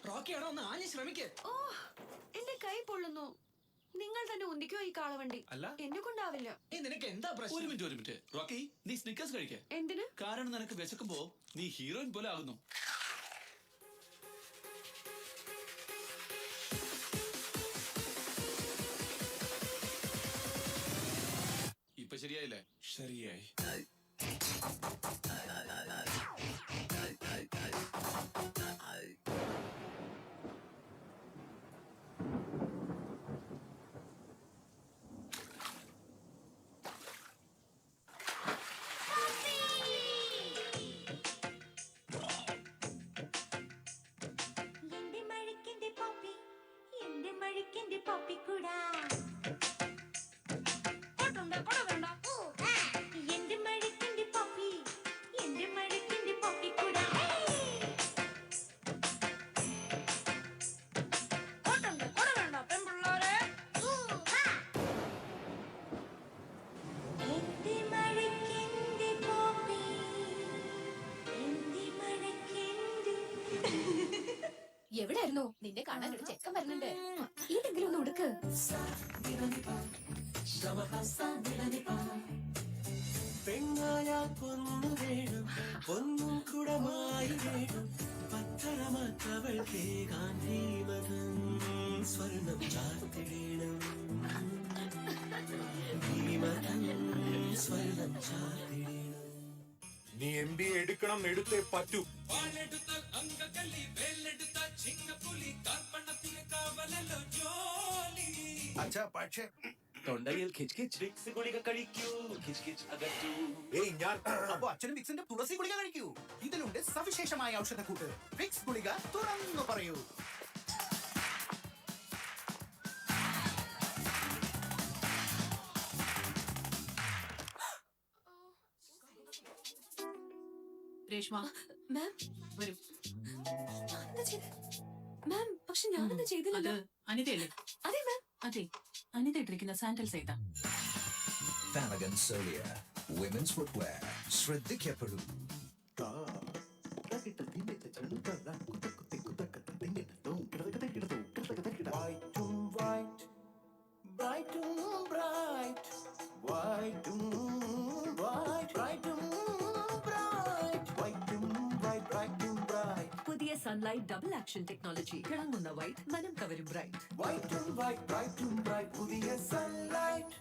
റോക്കിയാണോ ഒന്ന് ആഞ്ഞ് ശ്രമിക്കേ. ഓ എന്റെ കൈ പൊള്ളുന്നു. നിങ്ങൾ തന്നെ ഒന്നിക്കോ ഈ കാളവണ്ടി. അല്ല എന്നെ കൊണ്ടാവില്ല. നിനക്ക് എന്താ പ്രശ്നം? ഒരു മിനിറ്റ് റോക്കി, നീ സ്നിക്കേഴ്സ് കഴിക്കേ. എന്തിന്? കാരണം നിനക്ക് വിശക്കുമ്പോ നീ ഹീറോയിൻ പോലെ ആകുന്നു. ഇപ്പൊ ശരിയായില്ലേ? ശരിയായി. എവിടായിരുന്നു? നിന്നെ കാണാൻ ഒരു ചെക്കൻ വരുന്നുണ്ട്. ഇതെങ്കിലും ഒന്ന് ഉടുക്ക്. പെണ്ണായാൽ പൊന്നു വേണം, പൊന്നും കുടമായി വേണം, പത്തരമാറ്റവൾക്ക് ഗാന്ധിമതം സ്വർണം ചാർത്തിടണം, ഭീമതം സ്വർണം ചാർത്തിടണം. നീ MBA എടുക്കണം, എടുത്തേ പറ്റൂ. അച്ഛാ പക്ഷേ തൊണ്ടയിൽ വിക്സ് ഗുളിക കഴിക്കൂ, അകറ്റൂ. ഏയ് ഞാൻ അപ്പൊ അച്ഛനും വിക്സിന്റെ തുളസി ഗുളിക കഴിക്കൂ. ഇതിലുണ്ട് സവിശേഷമായ ഔഷധക്കൂട്ട്. വിക്സ് ഗുളിക തുറന്നു പറയൂ. രേഷ്മ മാം വരും. മാം പക്ഷെ ഞാനൊന്നും ചെയ്തില്ലല്ലോ. അനിതയല്ലേ? അതെ മാം. അതെ, അനിത ഇട്ടിരിക്കുന്ന സാൻഡൽസ് ഏതാ? Flanagan Solia Women's Footwear. ശ്രദ്ധിക്കപ്പെടൂ. പുതിയ സൺലൈറ്റ് ഡബിൾ ആക്ഷൻ ടെക്നോളജി. തിളങ്ങുന്ന വൈറ്റ്, മനം കവരും ബ്രൈറ്റ്. പുതിയ സൺലൈറ്റ്.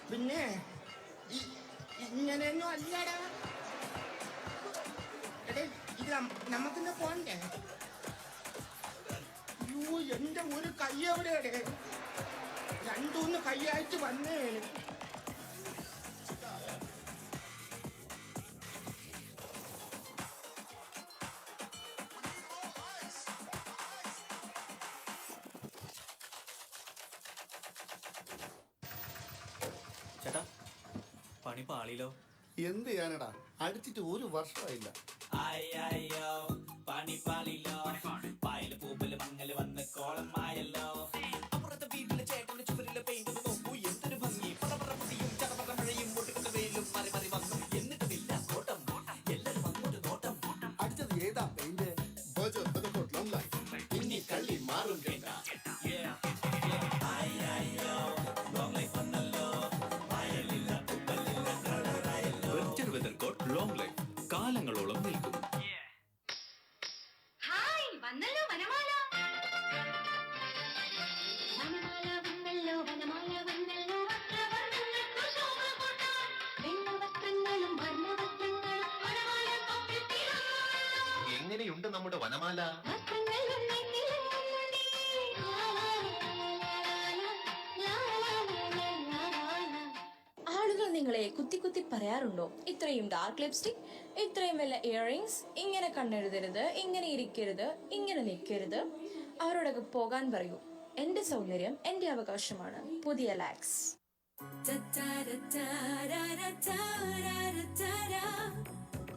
പിന്നെ ഇങ്ങനെയൊന്നും അല്ലടാ. ഇത് നമുക്കിന്ന് പോണ്ടേ? യോ എന്റെ ഒരു കൈ എവിടെയാടേ? രണ്ടൂന്ന് കൈയായിട്ട് വന്നേ. ചേട്ടാ പണി പാളിയിലോ? എന്ത് ചെയ്യാനടാ, അടിച്ചിട്ട് ഒരു വർഷമായില്ല. അയ്യോ പണി പാളിയിലോ, പായല് പൂപ്പല് മങ്ങല് വന്ന് കോളമായല്ലോ. അപ്പുറത്തെ വീട്ടിലെ ചേട്ടന്റെ ചുവരിലെ പെയിന്റ് നോക്കൂ, എന്തൊരു ഭംഗി. പറയും ചടപറ മഴയും മുട്ടുകുത്ത വെയിലും മറി മറി വന്നു. എന്നിട്ടുമില്ല നോട്ടം, എല്ലാരും വന്നൊരു നോട്ടം. അടിച്ചത് ഏതാ പെയിന്റ്? ഇനി കള്ളി മാറും കേട്ട. ലോങ് ലൈഫ് കാലങ്ങളോളം നിൽക്കും. ഹായ്, വന്നല്ലോ വനമാല. വനമാല വന്നല്ലോ, വനമാല വന്നല്ലോ. വസ്ത്രവർണ്ണങ്ങൾക്കു ശോഭ കൂട്ടാൻ വെണ്ണവസ്ത്രങ്ങളും വർണ്ണവസ്ത്രങ്ങളും വനമാല തൊപ്പിത്തിരുന്നു. എങ്ങനെയുണ്ട് നമ്മുടെ വനമാല? വസ്ത്രങ്ങൾ ഉണ്ടെങ്കിലുമുണ്ടേ. ആളുകൾ നിങ്ങളെ കുത്തി കുത്തി പറയാറുണ്ടോ, ഇത്രയും ഡാർക്ക് ലിപ്സ്റ്റിക്, ഇത്രയും വല്ല ഇയറിങ്സ്, ഇങ്ങനെ കണ്ണെഴുതരുത്, ഇങ്ങനെ ഇരിക്കരുത്, ഇങ്ങനെ നിൽക്കരുത്? അവരോടൊക്കെ പോകാൻ പറയൂ. എന്റെ സൗന്ദര്യം എന്റെ അവകാശമാണ്. പുതിയ ലാക്സ്.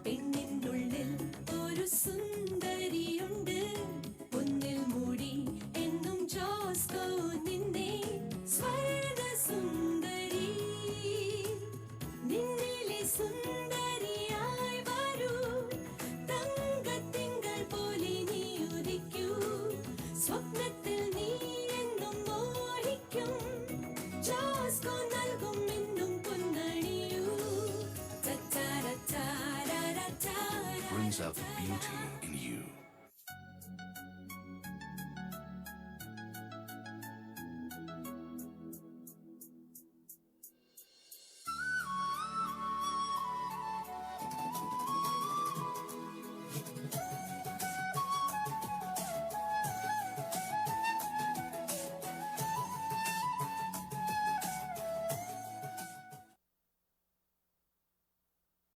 പെണ്ണിനുള്ളിൽ ഒരു സുന്ദരിയുണ്ട്, പൊന്നിൽ മൂടി എന്നും ജോസ്കോ നിന്നെ സ്വർഗ സുന്ദരി. നിന്നിലെ സുന്ദരിയായി വരൂ, തങ്ക brings out the beauty